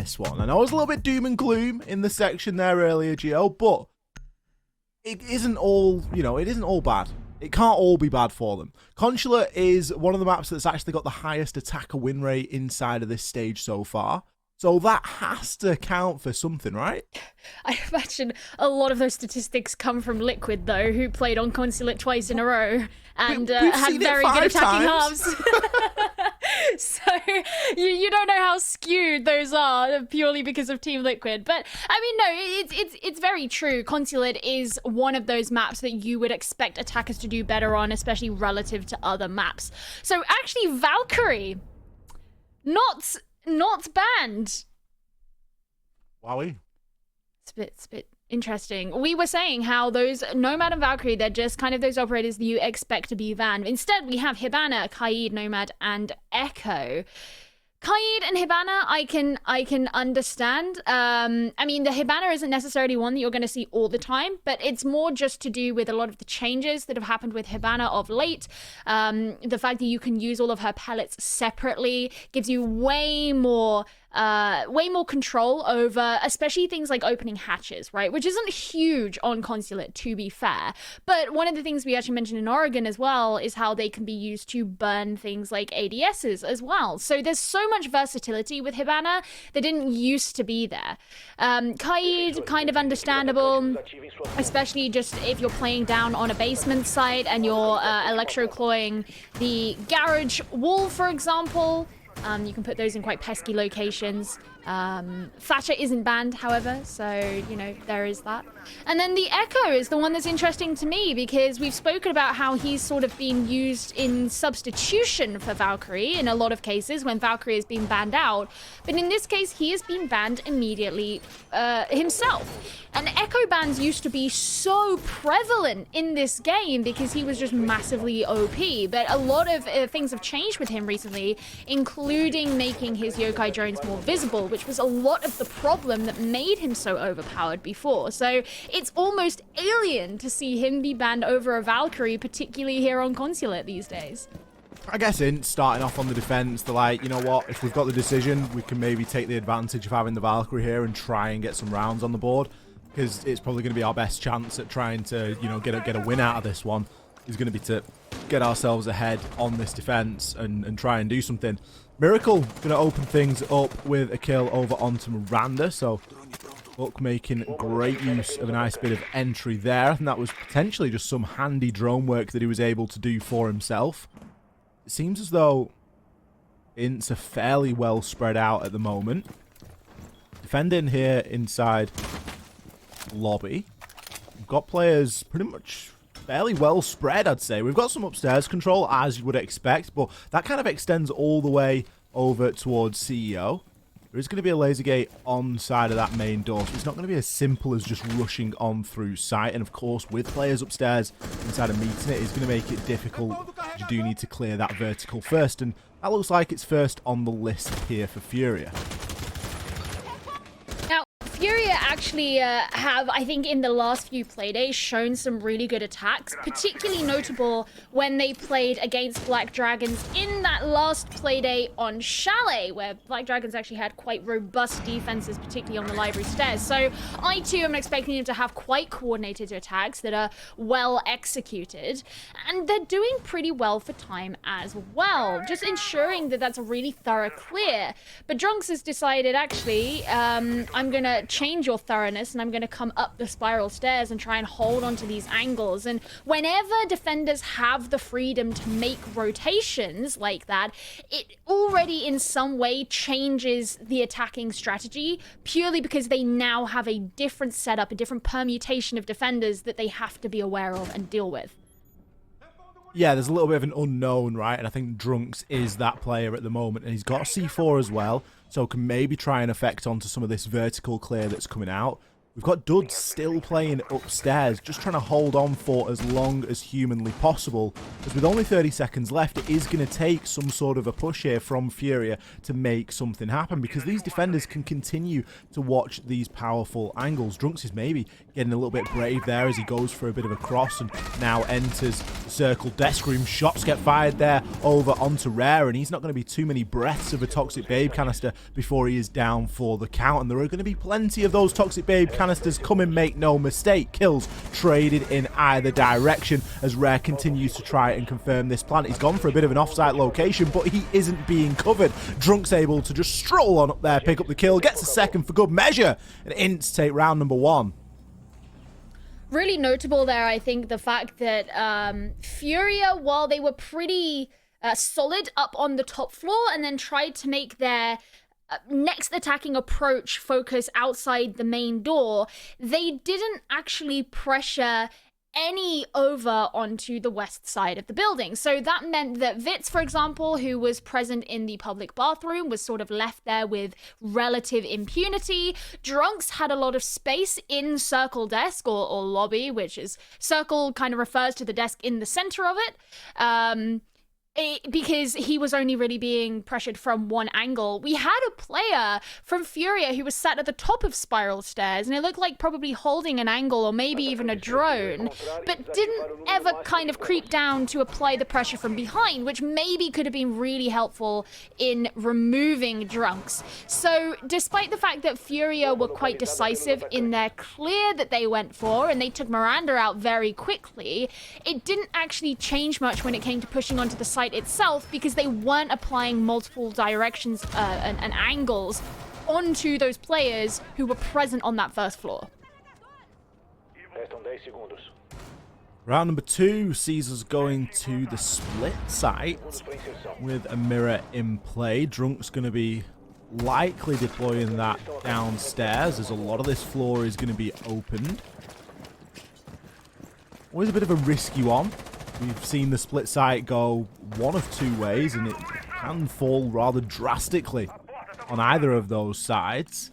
this one. I know I was a little bit doom and gloom in the section there earlier, Gio, but it isn't all, you know, it isn't all bad. It can't all be bad for them. Consulate is one of the maps that's actually got the highest attacker win rate inside of this stage so far. So that has to count for something, right? I imagine a lot of those statistics come from Liquid, though, who played on Consulate twice in a row and had very good attacking halves. So you don't know how skewed those are purely because of Team Liquid. But I mean, no, it's very true. Consulate is one of those maps that you would expect attackers to do better on, especially relative to other maps. So actually, Valkyrie, not banned. Wowie. It's a bit interesting. We were saying how those Nomad and Valkyrie, they're just kind of those operators that you expect to be banned. Instead, we have Hibana, Kaid, Nomad, and Echo. Kaid and Hibana, I can understand. I mean, the Hibana isn't necessarily one that you're going to see all the time, but it's more just to do with a lot of the changes that have happened with Hibana of late. The fact that you can use all of her pellets separately gives you way more control over, especially things like opening hatches, right? Which isn't huge on Consulate, to be fair. But one of the things we actually mentioned in Oregon as well is how they can be used to burn things like ADSs as well. So there's so much versatility with Hibana that didn't used to be there. Kaid, kind of understandable, especially just if you're playing down on a basement site and you're electroclawing the garage wall, for example. You can put those in quite pesky locations. Thatcher isn't banned, however, so, you know, there is that. And then the Echo is the one that's interesting to me because we've spoken about how he's sort of been used in substitution for Valkyrie in a lot of cases when Valkyrie has been banned out. But in this case, he has been banned immediately himself. And Echo bans used to be so prevalent in this game because he was just massively OP. But a lot of things have changed with him recently, including making his yokai drones more visible, which was a lot of the problem that made him so overpowered before. So it's almost alien to see him be banned over a Valkyrie, particularly here on Consulate these days. I guess INTZ starting off on the defense, they're like, you know what, if we've got the decision, we can maybe take the advantage of having the Valkyrie here and try and get some rounds on the board, because it's probably going to be our best chance at trying to, you know, get a win out of this one, is going to be to get ourselves ahead on this defense and try and do something. Miracle going to open things up with a kill over onto Miranda, so Buck making great use of a nice bit of entry there, and that was potentially just some handy drone work that he was able to do for himself. It seems as though INTZ are fairly well spread out at the moment. Defending here inside lobby. We've got players pretty much fairly well spread, I'd say. We've got some upstairs control, as you would expect, but that kind of extends all the way over towards CEO. There is going to be a laser gate on side of that main door, so it's not going to be as simple as just rushing on through sight. And of course, with players upstairs inside of meeting it, it's going to make it difficult. You do need to clear that vertical first, and that looks like it's first on the list here for FURIA. FURIA actually have, I think, in the last few playdays, shown some really good attacks, particularly notable when they played against Black Dragons in that last playday on Chalet, where Black Dragons actually had quite robust defenses, particularly on the library stairs. So I, too, am expecting them to have quite coordinated attacks that are well executed, and they're doing pretty well for time as well, just ensuring that that's a really thorough clear. But Drunks has decided, actually, I'm going to change your thoroughness and I'm going to come up the spiral stairs and try and hold onto these angles. And whenever defenders have the freedom to make rotations like that, it already in some way changes the attacking strategy, purely because they now have a different setup, a different permutation of defenders that they have to be aware of and deal with. Yeah, there's a little bit of an unknown, right? And I think Drunks is that player at the moment. And he's got C4 as well, so can maybe try and affect onto some of this vertical clear that's coming out. We've got Duds still playing upstairs, just trying to hold on for as long as humanly possible. Because with only 30 seconds left, it is going to take some sort of a push here from FURIA to make something happen. Because these defenders can continue to watch these powerful angles. Drunks is maybe getting a little bit brave there as he goes for a bit of a cross and now enters the circle desk room. Shots get fired there over onto Rare, and he's not going to be too many breaths of a Toxic Babe canister before he is down for the count. And there are going to be plenty of those Toxic Babe canisters coming, make no mistake. Kills traded in either direction as Rare continues to try and confirm this plan. He's gone for a bit of an offsite location, but he isn't being covered. Drunk's able to just stroll on up there, pick up the kill, gets a second for good measure, and INTZ take round number 1. Really notable there, I think, the fact that FURIA, while they were pretty solid up on the top floor and then tried to make their next attacking approach focus outside the main door, they didn't actually pressure any over onto the west side of the building. So that meant that Vitz, for example, who was present in the public bathroom, was sort of left there with relative impunity. Drunks had a lot of space in circle desk or lobby, which is circle kind of refers to the desk in the center of it. Because he was only really being pressured from one angle. We had a player from FURIA who was sat at the top of spiral stairs, and it looked like probably holding an angle or maybe even a drone, but didn't ever kind of creep down to apply the pressure from behind, which maybe could have been really helpful in removing Drunks. So despite the fact that FURIA were quite decisive in their clear that they went for, and they took Miranda out very quickly, it didn't actually change much when it came to pushing onto the site itself, because they weren't applying multiple directions and angles onto those players who were present on that first floor. Round number 2 sees us going to the split site with a mirror in play. Drunk's going to be likely deploying that downstairs, as a lot of this floor is going to be opened. Always a bit of a risky one. We've seen the split site go one of two ways, and it can fall rather drastically on either of those sides.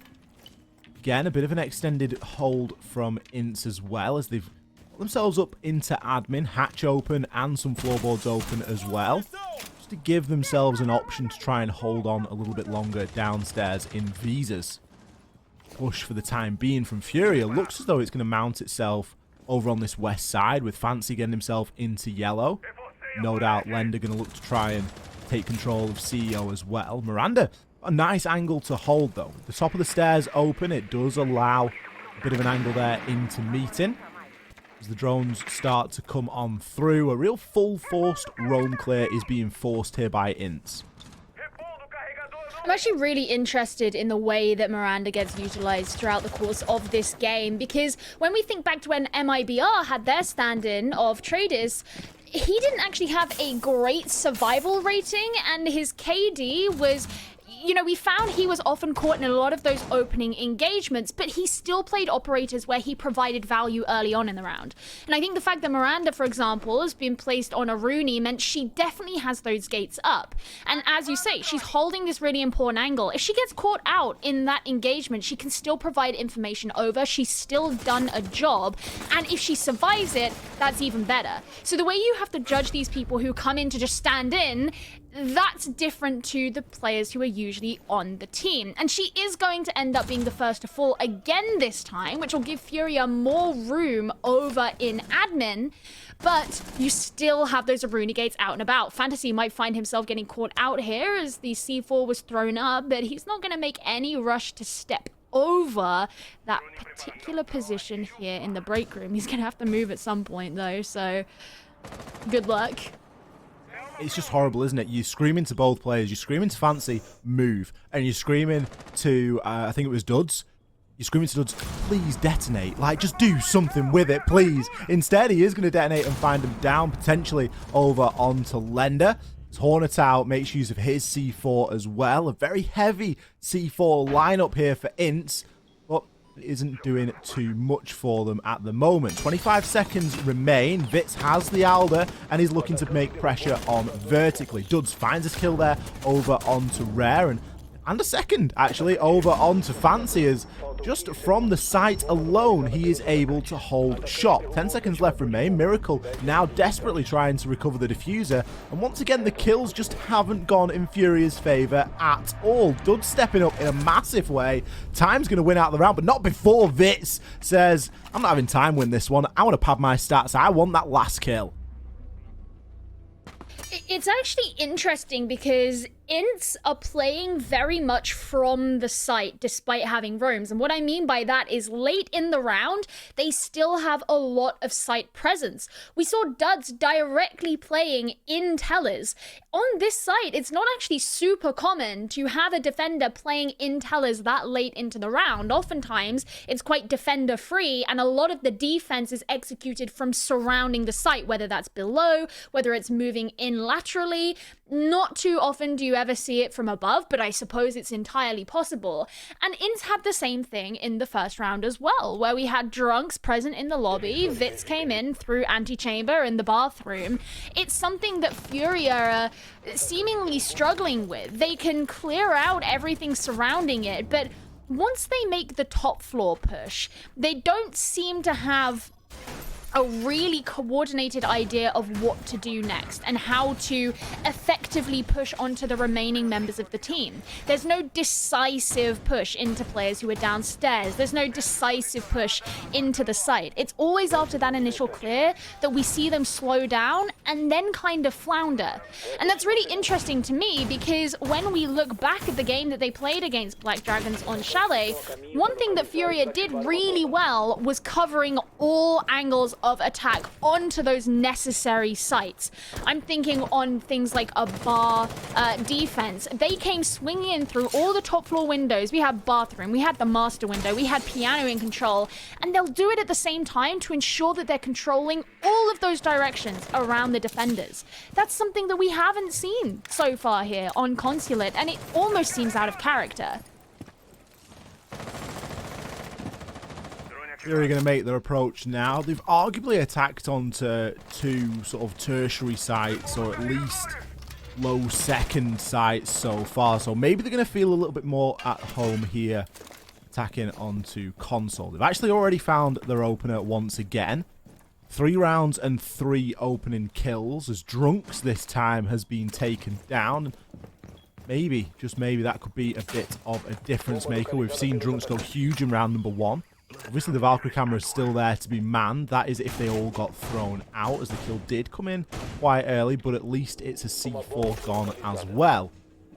Again, a bit of an extended hold from INTZ as well, as they've got themselves up into admin, hatch open, and some floorboards open as well, just to give themselves an option to try and hold on a little bit longer downstairs in visas. Push for the time being from FURIA looks as though it's going to mount itself over on this west side, with Fancy getting himself into yellow. No doubt Lender going to look to try and take control of CEO as well. Miranda, a nice angle to hold though. The top of the stairs open. It does allow a bit of an angle there into meeting. As the drones start to come on through, a real full forced roam clear is being forced here by INTZ. I'm actually really interested in the way that Miranda gets utilized throughout the course of this game, because when we think back to when MIBR had their stand-in of Traders, he didn't actually have a great survival rating, and his KD was... You know, we found he was often caught in a lot of those opening engagements, but he still played operators where he provided value early on in the round. And I think the fact that Miranda, for example, has been placed on a Rooney meant she definitely has those gates up. And as you say, she's holding this really important angle. If she gets caught out in that engagement, she can still provide information over. She's still done a job. And if she survives it, that's even better. So the way you have to judge these people who come in to just stand in, that's different to the players who are usually on the team. And she is going to end up being the first to fall again this time, which will give FURIA more room over in admin. But you still have those Aruna gates out and about. Fantasy might find himself getting caught out here as the C4 was thrown up, but he's not going to make any rush to step over that particular position here in the break room. He's going to have to move at some point though, so good luck. It's just horrible, isn't it? You're screaming to both players. You're screaming to Fancy, move. And you're screaming to, I think it was Duds. You're screaming to Duds, please detonate. Like, just do something with it, please. Instead, he is going to detonate and find him down, potentially over onto Lender. Hornet out, makes use of his C4 as well. A very heavy C4 lineup here for INTZ. But isn't doing too much for them at the moment. 25 seconds remain. Vitz has the Alder and he's looking to make pressure on vertically. Duds finds his kill there over onto Rare, and and a second, actually, over onto Fancy, as just from the site alone, he is able to hold shot. 10 seconds left remain. Miracle now desperately trying to recover the diffuser, and once again, the kills just haven't gone in Furia's favor at all. Dud stepping up in a massive way. Time's going to win out the round, but not before Vitz says, I'm not having Time win this one. I want to pad my stats. I want that last kill. It's actually interesting because INTZ are playing very much from the site despite having roams. And what I mean by that is late in the round, they still have a lot of site presence. We saw Duds directly playing in tellers. On this site, it's not actually super common to have a defender playing in tellers that late into the round. Oftentimes, it's quite defender free, and a lot of the defense is executed from surrounding the site, whether that's below, whether it's moving in laterally. Not too often do you ever see it from above, but I suppose it's entirely possible. And INTZ had the same thing in the first round as well, where we had drunks present in the lobby. Vitz came in through antechamber in the bathroom. It's something that FURIA are seemingly struggling with. They can clear out everything surrounding it, but once they make the top floor push, they don't seem to have a really coordinated idea of what to do next and how to effectively push onto the remaining members of the team. There's no decisive push into players who are downstairs. There's no decisive push into the site. It's always after that initial clear that we see them slow down and then kind of flounder. And that's really interesting to me because when we look back at the game that they played against Black Dragons on Chalet, one thing that FURIA did really well was covering all angles of attack onto those necessary sites. I'm thinking on things like a bar defense. They came swinging in through all the top floor windows. We had bathroom, we had the master window, we had piano in control, and they'll do it at the same time to ensure that they're controlling all of those directions around the defenders. That's something that we haven't seen so far here on Consulate, and it almost seems out of character. They're going to make their approach now. They've arguably attacked onto two sort of tertiary sites, or at least low second sites so far. So maybe they're going to feel a little bit more at home here, attacking onto console. They've actually already found their opener once again. 3 rounds and 3 opening kills, as Drunks this time has been taken down. Maybe, just maybe, that could be a bit of a difference maker. We've seen Drunks go huge in round number 1. Obviously, the Valkyrie camera is still there to be manned. That is if they all got thrown out, as the kill did come in quite early, but at least it's a C4 gone as well.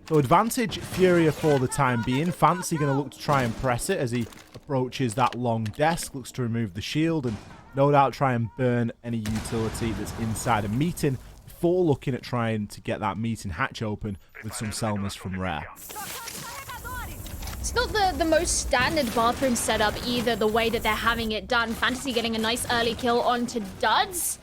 So advantage FURIA for the time being. Fancy going to look to try and press it as he approaches that long desk, looks to remove the shield, and no doubt try and burn any utility that's inside a meeting before looking at trying to get that meeting hatch open with some Selmas from Rare. It's not the most standard bathroom setup either, the way that they're having it done. Fantasy getting a nice early kill onto Duds.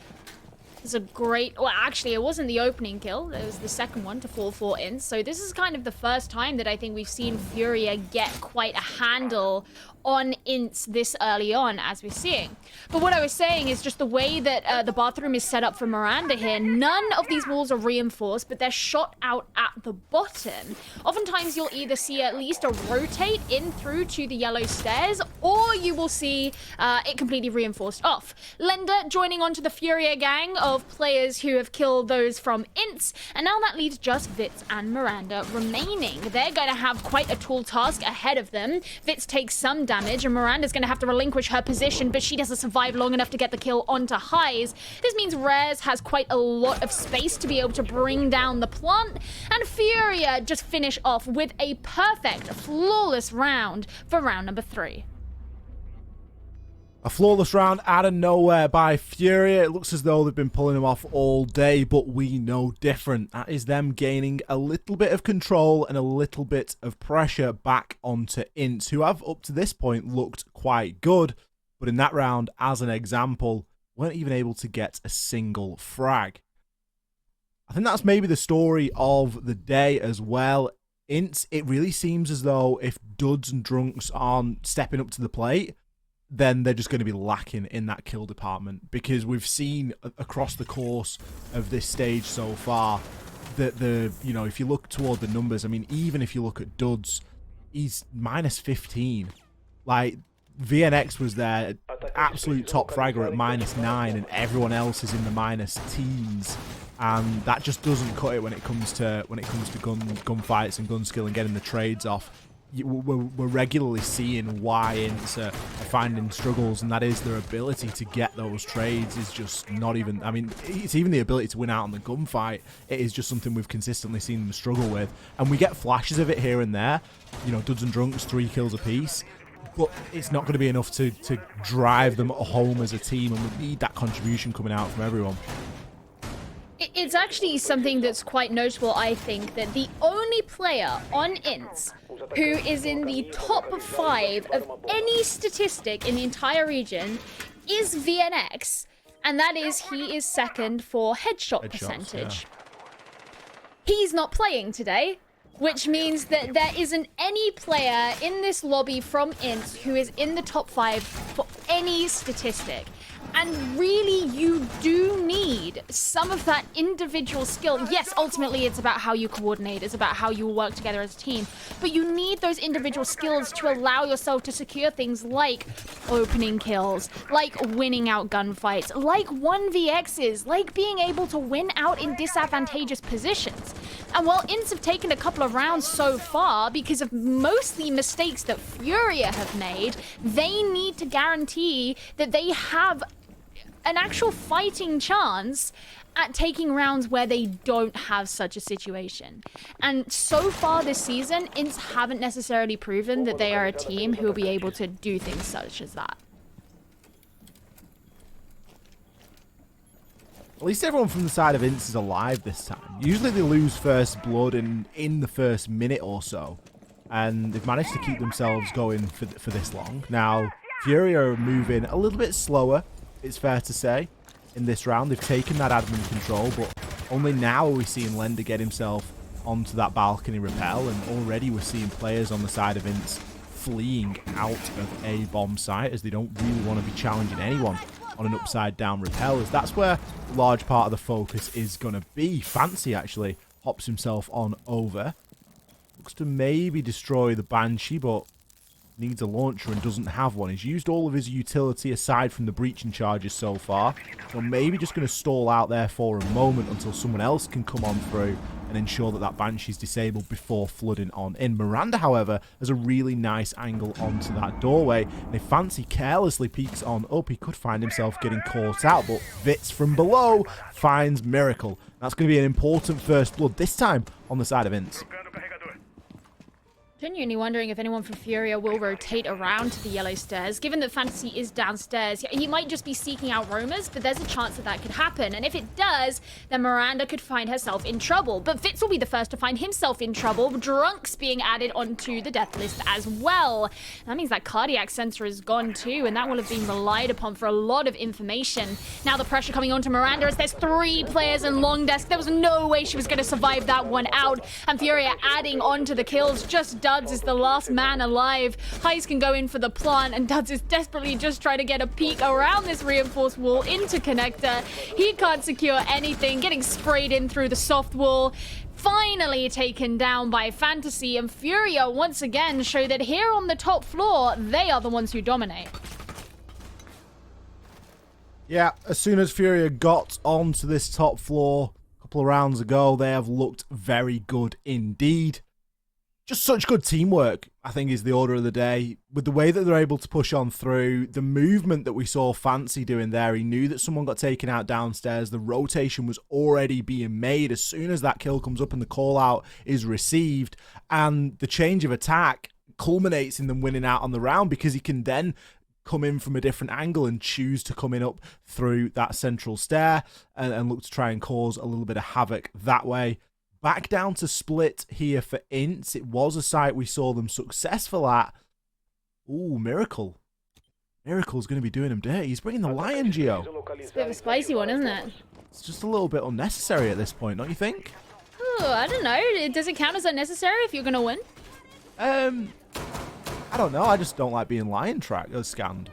It's a great... Well, actually, it wasn't the opening kill. It was the second one to fall 4 in. So this is kind of the first time that I think we've seen FURIA get quite a handle on INTZ this early on, as we're seeing. But what I was saying is just the way that the bathroom is set up for Miranda here. None of these walls are reinforced, but they're shot out at the bottom. Oftentimes, you'll either see at least a rotate in through to the yellow stairs, or you will see it completely reinforced off. Lender joining onto the FURIA gang of players who have killed those from INTZ, and now that leaves just Vitz and Miranda remaining. They're going to have quite a tall task ahead of them. Vitz takes some damage, and Miranda's going to have to relinquish her position, but she doesn't survive long enough to get the kill onto Highs. This means Rares has quite a lot of space to be able to bring down the plant, and FURIA just finish off with a perfect, flawless round for round number 3. A flawless round out of nowhere by FURIA. It looks as though they've been pulling them off all day, but we know different. That is them gaining a little bit of control and a little bit of pressure back onto INTZ, who have up to this point looked quite good, but in that round, as an example, weren't even able to get a single frag. I think that's maybe the story of the day as well. INTZ, it really seems as though if Duds and Drunks aren't stepping up to the plate, then they're just going to be lacking in that kill department, because we've seen across the course of this stage so far, you know, if you look toward the numbers, I mean, even if you look at Duds, he's minus 15. Like, VNX was their absolute top fragger at minus 9, and everyone else is in the minus teens. And that just doesn't cut it when it comes to gunfights and gun skill and getting the trades off. We're regularly seeing why INTZ are finding struggles, and that is their ability to get those trades is just not even, I mean, it's even the ability to win out on the gunfight. It is just something we've consistently seen them struggle with, and we get flashes of it here and there. You know, Duds and Drunks, 3 kills apiece, but it's not going to be enough to drive them home as a team, and we need that contribution coming out from everyone. It's actually something that's quite notable, I think, that the only player on INTZ who is in the top 5 of any statistic in the entire region is VNX, and that is he is second for headshot percentage. Yeah. He's not playing today, which means that there isn't any player in this lobby from INTZ who is in the top 5 for any statistic. And really, you do need some of that individual skill. Yes, ultimately, it's about how you coordinate. It's about how you work together as a team. But you need those individual skills to allow yourself to secure things like opening kills, like winning out gunfights, like 1vx's, like being able to win out in disadvantageous positions. And while INTZ have taken a couple of rounds so far because of mostly mistakes that FURIA have made, they need to guarantee that they have an actual fighting chance at taking rounds where they don't have such a situation. And so far this season, INTZ haven't necessarily proven that they are a team who will be able to do things such as that. At least everyone from the side of INTZ is alive this time. Usually they lose first blood in the first minute or so, and they've managed to keep themselves going for this long. Now, FURIA are moving a little bit slower, it's fair to say, in this round. They've taken that admin control, but only now are we seeing Lender get himself onto that balcony rappel, and already we're seeing players on the side of INTZ fleeing out of a bomb site as they don't really want to be challenging anyone on an upside down rappel, as that's where a large part of the focus is going to be. Fancy actually hops himself on over. Looks to maybe destroy the Banshee, but needs a launcher and doesn't have one. He's used all of his utility aside from the breaching charges so far, so maybe just going to stall out there for a moment until someone else can come on through and ensure that that Banshee's disabled before flooding on in. Miranda, however, has a really nice angle onto that doorway, and if Fancy carelessly peeks on up, he could find himself getting caught out, but Vitz from below finds Miracle. That's going to be an important first blood, this time on the side of INTZ. Genuinely wondering if anyone from FURIA will rotate around to the yellow stairs. Given that Fantasy is downstairs, he might just be seeking out roamers, but there's a chance that that could happen. And if it does, then Miranda could find herself in trouble. But Vitz will be the first to find himself in trouble. Drunks being added onto the death list as well. That means that cardiac sensor is gone too, and that will have been relied upon for a lot of information. Now the pressure coming onto Miranda as there's 3 players in long desk. There was no way she was going to survive that one out. And FURIA adding onto the kills. Just Duds is the last man alive. Heis can go in for the plant, and Duds is desperately just trying to get a peek around this reinforced wall into connector. He can't secure anything, getting sprayed in through the soft wall. Finally taken down by Fantasy, and FURIA once again show that here on the top floor, they are the ones who dominate. Yeah, as soon as FURIA got onto this top floor a couple of rounds ago, they have looked very good indeed. Just such good teamwork, I think, is the order of the day. With the way that they're able to push on through, the movement that we saw Fancy doing there, he knew that someone got taken out downstairs. The rotation was already being made as soon as that kill comes up and the call out is received. And the change of attack culminates in them winning out on the round, because he can then come in from a different angle and choose to come in up through that central stair and look to try and cause a little bit of havoc that way. Back down to split here for INTZ. It was a site we saw them successful at. Ooh, Miracle. Miracle's going to be doing him dirty. He's bringing the Lion, Geo. It's a bit of a spicy one, isn't it? It's just a little bit unnecessary at this point, don't you think? Oh, I don't know. Does it count as unnecessary if you're going to win? I don't know. I just don't like being Lion tracked or scanned.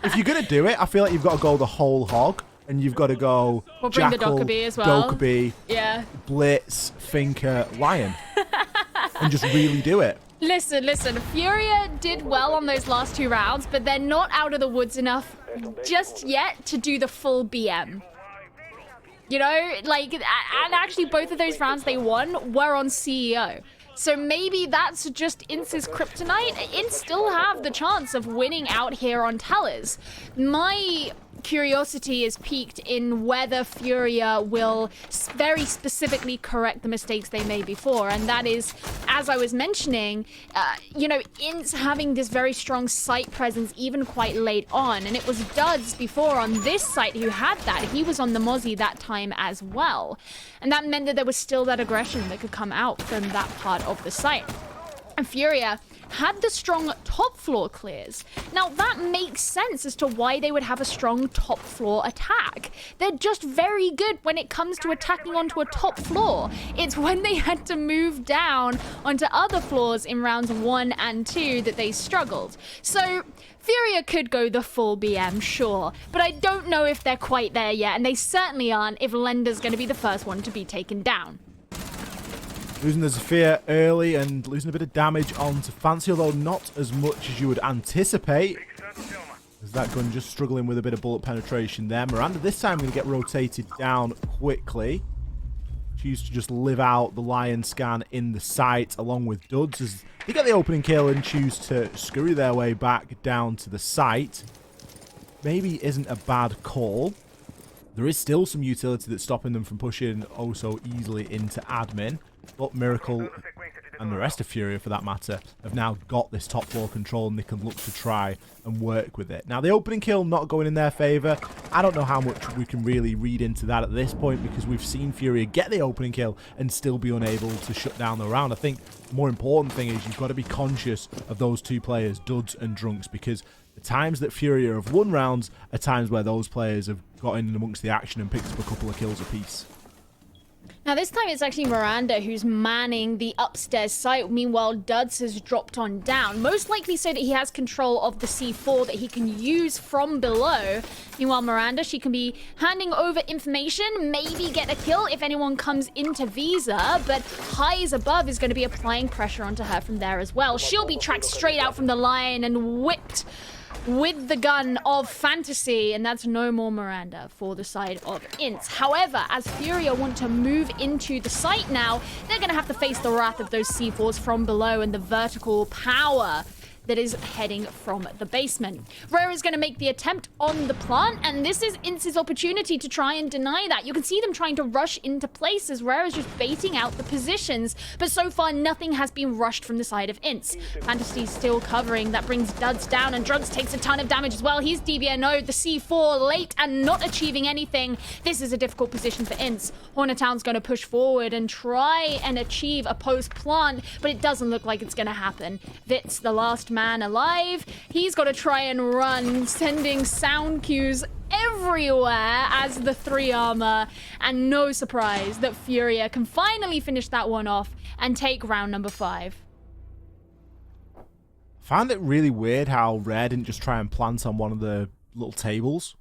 If you're going to do it, I feel like you've got to go the whole hog. and you've got to go We'll bring Jackal, the Dokkaebi as well. Dokkaebi, Yeah. Blitz, Finker, Lion, and just really do it. Listen. Furia did well on those last 2 rounds, but they're not out of the woods enough just yet to do the full BM. You know, like, and actually both of those rounds they won were on CEO. So maybe that's just INTZ's kryptonite. INTZ still have the chance of winning out here on Tellers. My curiosity is piqued in whether Furia will very specifically correct the mistakes they made before, and that is, as I was mentioning, you know, INTZ having this very strong site presence even quite late on, and it was Duds before on this site who had that. He was on the Mozzie that time as well, and that meant that there was still that aggression that could come out from that part of the site. And Furia had the strong top floor clears. Now that makes sense as to why they would have a strong top floor attack. They're just very good when it comes to attacking onto a top floor. It's when they had to move down onto other floors in rounds 1 and 2 that they struggled. So Furia could go the full BM, sure, but I don't know if they're quite there yet, and they certainly aren't if Lender's going to be the first one to be taken down. Losing the Zephyr early and losing a bit of damage onto Fancy, although not as much as you would anticipate. As that gun just struggling with a bit of bullet penetration there. Miranda this time going to get rotated down quickly. Choose to just live out the Lion scan in the site along with Duds as they get the opening kill and choose to scurry their way back down to the site. Maybe isn't a bad call. There is still some utility that's stopping them from pushing oh so easily into admin. But Miracle and the rest of Furia, for that matter, have now got this top floor control and they can look to try and work with it. Now, the opening kill not going in their favour. I don't know how much we can really read into that at this point because we've seen Furia get the opening kill and still be unable to shut down the round. I think the more important thing is you've got to be conscious of those 2 players, Duds and Drunks, because the times that Furia have won rounds are times where those players have got in amongst the action and picked up a couple of kills apiece. Now this time it's actually Miranda who's manning the upstairs site. Meanwhile, Duds has dropped on down. Most likely so that he has control of the C4 that he can use from below. Meanwhile, Miranda, she can be handing over information, maybe get a kill if anyone comes into Visa, but Highs above is going to be applying pressure onto her from there as well. She'll be tracked straight out from the line and whipped with the gun of Fantasy, and that's no more Miranda for the side of INTZ. However, as Furia want to move into the site now, they're going to have to face the wrath of those C4s from below and the vertical power that is heading from the basement. Rare is going to make the attempt on the plant, and this is INTZ's opportunity to try and deny that. You can see them trying to rush into places. Rare is just baiting out the positions, but so far nothing has been rushed from the side of INTZ. Fantasy's still covering. That brings Duds down, and Drugs takes a ton of damage as well. He's DBNO'd, the C4 late and not achieving anything. This is a difficult position for INTZ. Hornetown's going to push forward and try and achieve a post plant, but it doesn't look like it's going to happen. Vitz, the last man alive, he's got to try and run, sending sound cues everywhere as the 3 armor, and no surprise that Furia can finally finish that one off and take round number 5. I found it really weird how Rare didn't just try and plant on one of the little tables,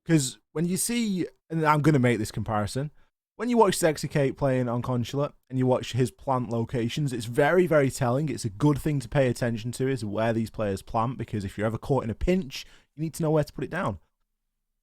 because when you see, and I'm going to make this comparison, when you watch Zexicate playing on Consulate and you watch his plant locations, it's very, very telling. It's a good thing to pay attention to is where these players plant, because if you're ever caught in a pinch, you need to know where to put it down.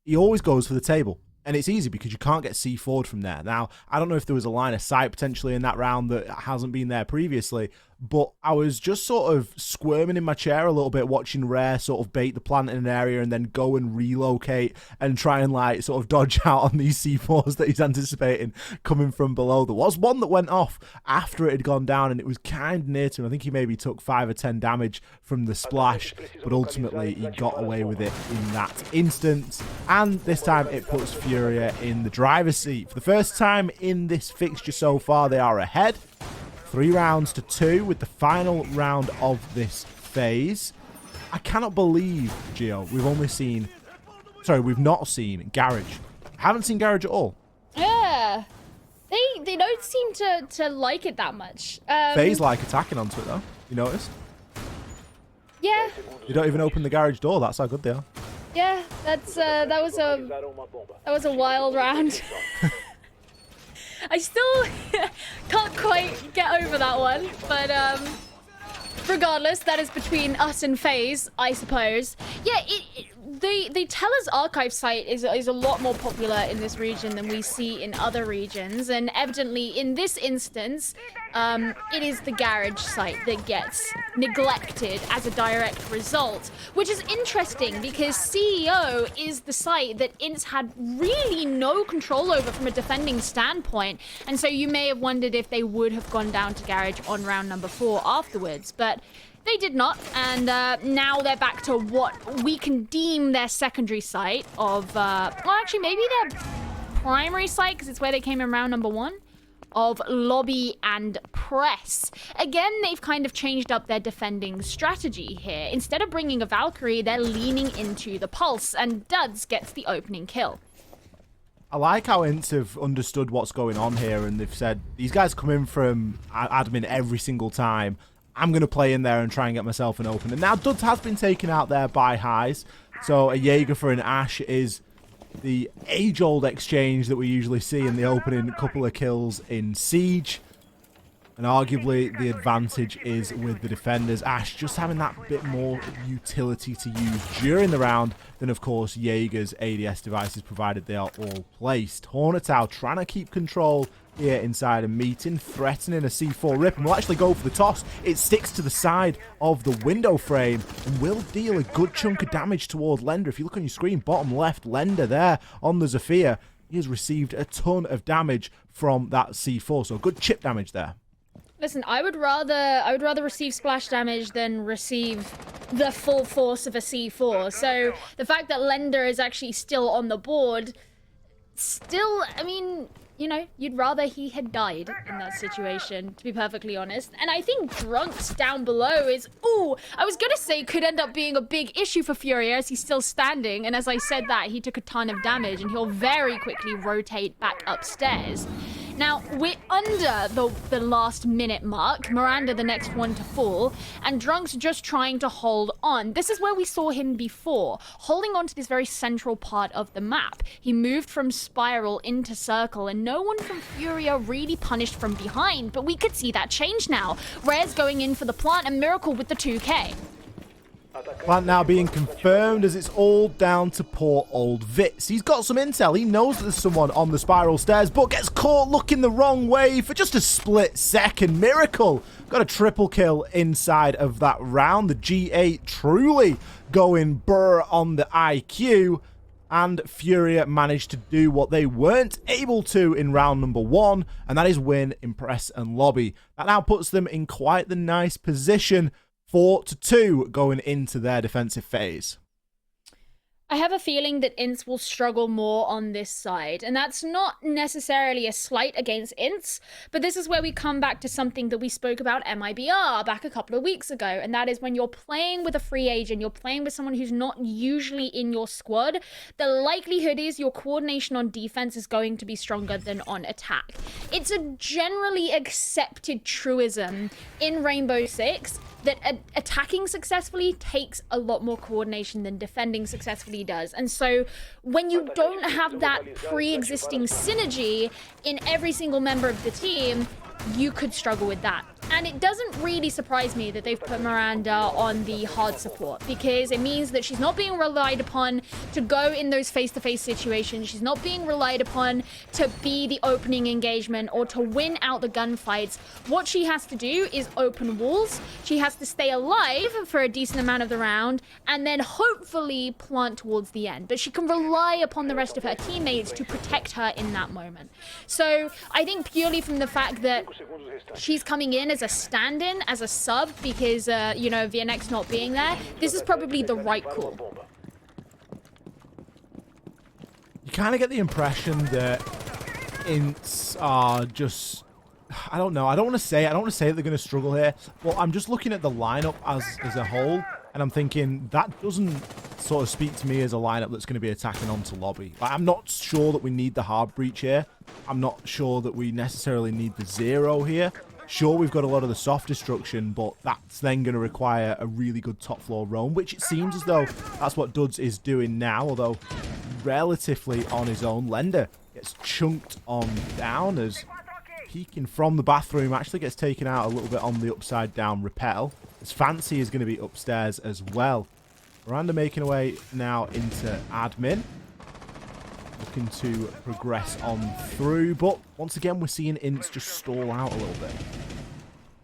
He always goes for the table, and it's easy because you can't get C4'd from there. Now, I don't know if there was a line of sight potentially in that round that hasn't been there previously, but I was just sort of squirming in my chair a little bit watching Rare sort of bait the plant in an area and then go and relocate and try and like sort of dodge out on these C4s that he's anticipating coming from below. There was one that went off after it had gone down and it was kind of near to him. I think he maybe took 5 or 10 damage from the splash, but ultimately he got away with it in that instance. And this time it puts Furia in the driver's seat. For the first time in this fixture so far, they are ahead. 3 rounds to 2 with the final round of this phase. I cannot believe, Gio, we've not seen Garage. I haven't seen Garage at all. Yeah. They don't seem to like it that much. FaZe like attacking onto it though. You notice? Yeah. They don't even open the garage door. That's how good they are. Yeah, that was a wild round. I still can't quite get over that one, but regardless, that is between us and FaZe, I suppose. Yeah, the Teller's archive site is a lot more popular in this region than we see in other regions, and evidently in this instance, it is the garage site that gets neglected as a direct result, which is interesting because CEO is the site that INTZ had really no control over from a defending standpoint, and so you may have wondered if they would have gone down to garage on round number 4 afterwards, but they did not, and now they're back to what we can deem their secondary site of, well, actually, maybe their primary site, because it's where they came in round number 1, of lobby and press. Again, they've kind of changed up their defending strategy here. Instead of bringing a Valkyrie, they're leaning into the Pulse, and Duds gets the opening kill. I like how INTZ have understood what's going on here, and they've said, these guys come in from admin every single time. I'm going to play in there and try and get myself an open. And now Duds has been taken out there by Highs. So a Jaeger for an Ash is the age-old exchange that we usually see in the opening couple of kills in Siege. And arguably the advantage is with the defenders. Ash just having that bit more utility to use during the round than, of course, Jaeger's ADS devices, provided they are all placed. Hornetow trying to keep control here inside a meeting, threatening a C4 rip, and will actually go for the toss. It sticks to the side of the window frame and will deal a good chunk of damage toward Lender. If you look on your screen, bottom left, Lender there on the Zafir, he has received a ton of damage from that C4, so good chip damage there. Listen, I would rather receive splash damage than receive the full force of a C4. So the fact that Lender is actually still on the board, still, I mean, you know, you'd rather he had died in that situation, to be perfectly honest. And I think Drunks down below is, ooh, I was gonna say could end up being a big issue for FURIA as he's still standing. And as I said that, he took a ton of damage and he'll very quickly rotate back upstairs. Now, we're under the last minute mark. Miranda, the next one to fall, and Drunk's just trying to hold on. This is where we saw him before, holding on to this very central part of the map. He moved from Spiral into Circle, and no one from FURIA really punished from behind, but we could see that change now. Rare's going in for the plant, and Miracle with the 2K. Plant now being confirmed as it's all down to poor old Vitz. He's got some intel. He knows that there's someone on the Spiral stairs, but gets caught looking the wrong way for just a split second. Miracle got a triple kill inside of that round. The G8 truly going burr on the IQ. And FURIA managed to do what they weren't able to in round number 1, and that is win, impress, and lobby. That now puts them in quite the nice position, 4-2 going into their defensive phase. I have a feeling that INTZ will struggle more on this side, and that's not necessarily a slight against INTZ, but this is where we come back to something that we spoke about MIBR back a couple of weeks ago, and that is when you're playing with a free agent, you're playing with someone who's not usually in your squad, the likelihood is your coordination on defense is going to be stronger than on attack. It's a generally accepted truism in Rainbow Six that attacking successfully takes a lot more coordination than defending successfully does. And so when you don't have that pre-existing synergy in every single member of the team, you could struggle with that. And it doesn't really surprise me that they've put Miranda on the hard support, because it means that she's not being relied upon to go in those face-to-face situations. She's not being relied upon to be the opening engagement or to win out the gunfights. What she has to do is open walls. She has to stay alive for a decent amount of the round and then hopefully plant towards the end. But she can rely upon the rest of her teammates to protect her in that moment. So I think purely from the fact that she's coming in as a stand-in, as a sub, because, you know, VNX not being there, this is probably the right call. You kind of get the impression that INTZ are just, I don't know, I don't want to say that they're going to struggle here, but I'm just looking at the lineup as a whole, and I'm thinking that doesn't sort of speak to me as a lineup that's going to be attacking onto lobby. Like, I'm not sure that we need the hard breach here. I'm not sure that we necessarily need the 0 here. Sure, we've got a lot of the soft destruction, but that's then going to require a really good top floor roam, which it seems as though that's what Duds is doing now, although relatively on his own. Lender gets chunked on down as peeking from the bathroom actually gets taken out a little bit on the upside down rappel, as Fancy is going to be upstairs as well. Miranda making her way now into admin, looking to progress on through, but once again we're seeing INTZ just stall out a little bit.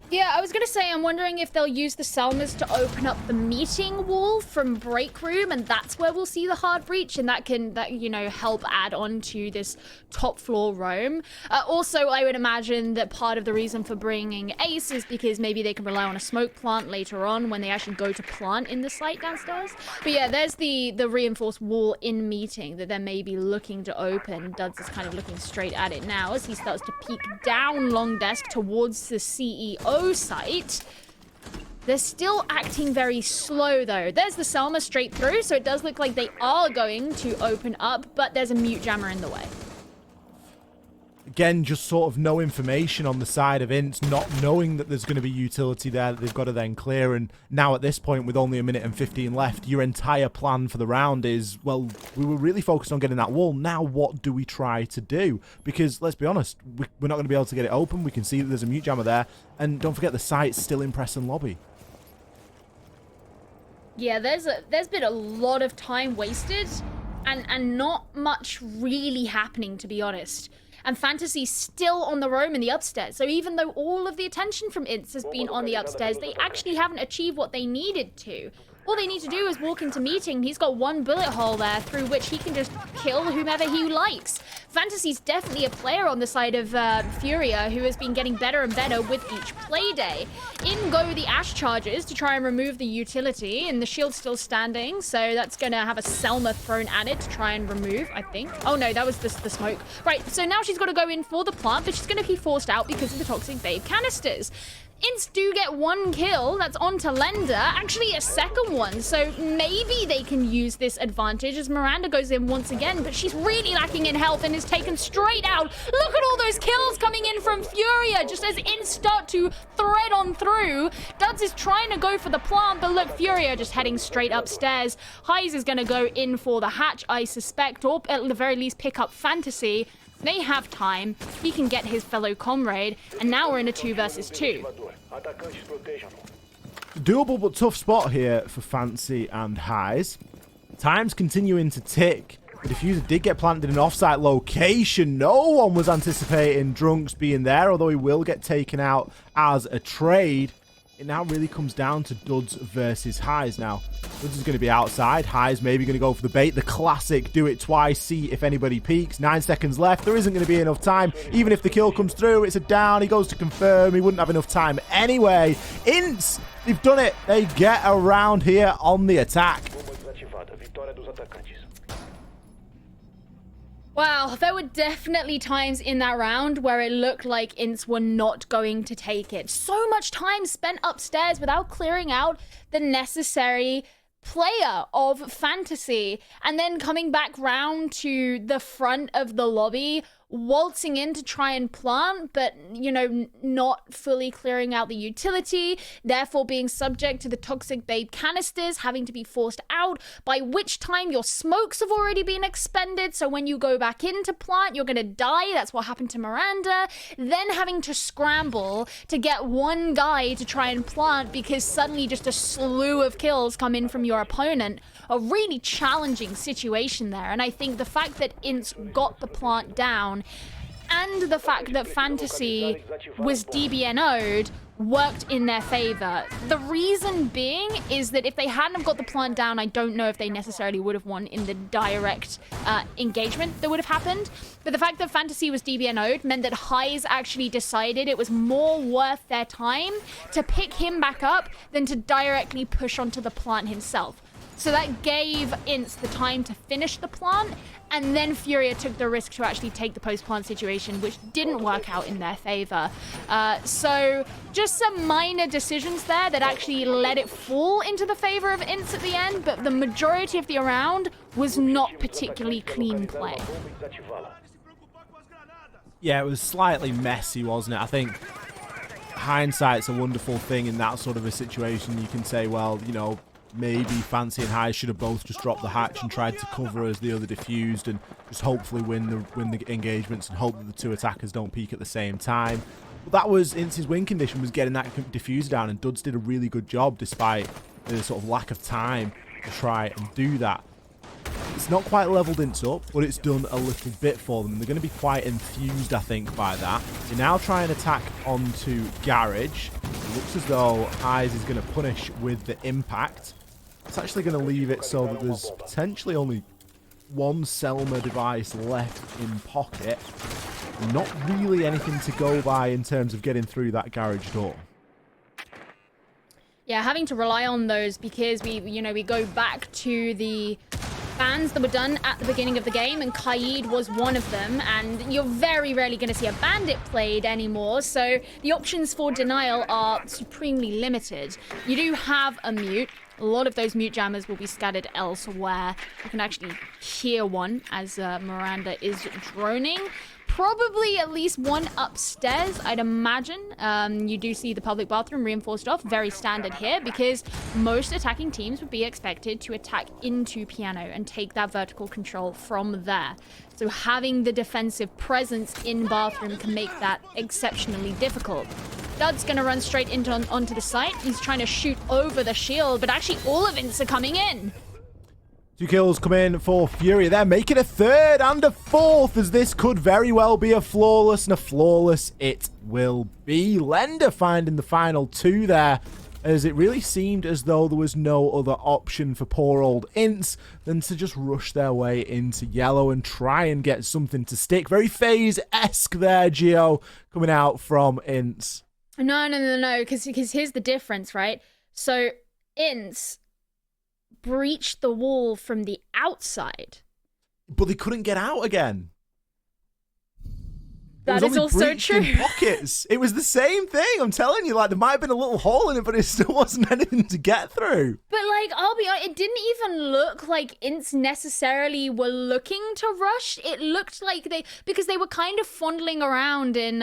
Yeah, I was going to say, I'm wondering if they'll use the Selmas to open up the meeting wall from break room, and that's where we'll see the hard breach, and that you know, help add on to this top floor roam. Also, I would imagine that part of the reason for bringing Ace is because maybe they can rely on a smoke plant later on when they actually go to plant in the site downstairs. But yeah, there's the reinforced wall in meeting that they're maybe looking to open. Duds is kind of looking straight at it now as he starts to peek down long desk towards the CEO site. They're still acting very slow though. There's the Selma straight through, so it does look like they are going to open up, but there's a mute jammer in the way. Again, just sort of no information on the side of INTZ, not knowing that there's going to be utility there that they've got to then clear. And now at this point, with only 1 minute and 15 left, your entire plan for the round is, well, we were really focused on getting that wall. Now what do we try to do? Because let's be honest, we're not going to be able to get it open. We can see that there's a mute jammer there. And don't forget, the site's still in press and lobby. Yeah, there's been a lot of time wasted and not much really happening, to be honest. And Fantasy's still on the roam in the upstairs. So even though all of the attention from INTZ has been on the upstairs, they actually haven't achieved what they needed to. All they need to do is walk into meeting. He's got one bullet hole there through which he can just kill whomever he likes. Fantasy's definitely a player on the side of FURIA who has been getting better and better with each play day. In go the Ash charges to try and remove the utility, and the shield's still standing, so that's going to have a Selma thrown at it to try and remove, I think. Oh no, that was the smoke. Right, so now she's got to go in for the plant, but she's going to be forced out because of the Toxic Babe canisters. INTZ do get 1 kill, that's onto Lender, actually a second one, so maybe they can use this advantage as Miranda goes in once again, but she's really lacking in health and is taken straight out. Look at all those kills coming in from FURIA, just as INTZ start to thread on through. Duds is trying to go for the plant, but look, FURIA just heading straight upstairs. Heise is going to go in for the hatch, I suspect, or at the very least pick up Fantasy. They have time, he can get his fellow comrade, and now we're in a 2 versus 2. Doable but tough spot here for Fancy and Heise. Time's continuing to tick. The diffuser did get planted in an off-site location. No one was anticipating Drunks being there, although he will get taken out as a trade. It now really comes down to Duds versus Heise now. Duds is going to be outside. Heise maybe going to go for the bait. The classic do it twice, see if anybody peeks. 9 seconds left. There isn't going to be enough time. Even if the kill comes through, it's a down. He goes to confirm. He wouldn't have enough time anyway. INTZ, they've done it. They get around here on the attack. Wow, there were definitely times in that round where it looked like INTZ were not going to take it. So much time spent upstairs without clearing out the necessary player of Fantasy, and then coming back round to the front of the lobby, waltzing in to try and plant, but, you know, not fully clearing out the utility, therefore being subject to the Toxic Babe canisters, having to be forced out, by which time your smokes have already been expended, so when you go back into plant, you're gonna die. That's what happened to Miranda. Then having to scramble to get one guy to try and plant because suddenly just a slew of kills come in from your opponent. A really challenging situation there, and I think the fact that INTZ got the plant down and the fact that Fantasy was DBNO'd worked in their favor. The reason being is that if they hadn't have got the plant down, I don't know if they necessarily would have won in the direct engagement that would have happened. But the fact that Fantasy was DBNO'd meant that Heise actually decided it was more worth their time to pick him back up than to directly push onto the plant himself. So that gave INTZ the time to finish the plant, and then FURIA took the risk to actually take the post-plant situation, which didn't work out in their favor. So just some minor decisions there that actually let it fall into the favor of INTZ at the end, but the majority of the round was not particularly clean play. Yeah, it was slightly messy, wasn't it? I think hindsight's a wonderful thing in that sort of a situation. You can say, well, you know, maybe Fancy and High should have both just dropped the hatch and tried to cover as the other diffused and just hopefully win the engagements and hope that the two attackers don't peak at the same time. But that was INTZ's win condition, was getting that diffuser down, and Duds did a really good job despite the sort of lack of time to try and do that. It's not quite leveled INTZ up, but it's done a little bit for them. They're going to be quite enthused, I think, by that. They now try and attack onto Garage. It looks as though Highs is going to punish with the impact. It's actually going to leave it so that there's potentially only one Selma device left in pocket. Not really anything to go by in terms of getting through that garage door. Yeah, having to rely on those because we go back to the bans that were done at the beginning of the game, and Kaid was one of them, and you're very rarely going to see a bandit played anymore, so the options for denial are supremely limited. You do have a mute. A lot of those mute jammers will be scattered elsewhere. You can actually hear one as Miranda is droning. Probably at least one upstairs, I'd imagine. You do see the public bathroom reinforced off. Very standard here because most attacking teams would be expected to attack into Piano and take that vertical control from there. So having the defensive presence in bathroom can make that exceptionally difficult. Dud's going to run straight onto the site. He's trying to shoot over the shield, but actually all of INTZ are coming in. 2 kills come in for Furia. They're making a third and a fourth, as this could very well be a flawless, and a flawless it will be. Lender finding the final 2 there, as it really seemed as though there was no other option for poor old INTZ than to just rush their way into yellow and try and get something to stick. Very FaZe-esque there, Gio, coming out from INTZ. No, because here's the difference, right? So INTZ breached the wall from the outside, but they couldn't get out again. That is also true. Pockets. It was the same thing. I'm telling you, like, there might have been a little hole in it, but it still wasn't anything to get through. But like, I'll be honest, it didn't even look like INTZ necessarily were looking to rush. It looked like because they were kind of fondling around in,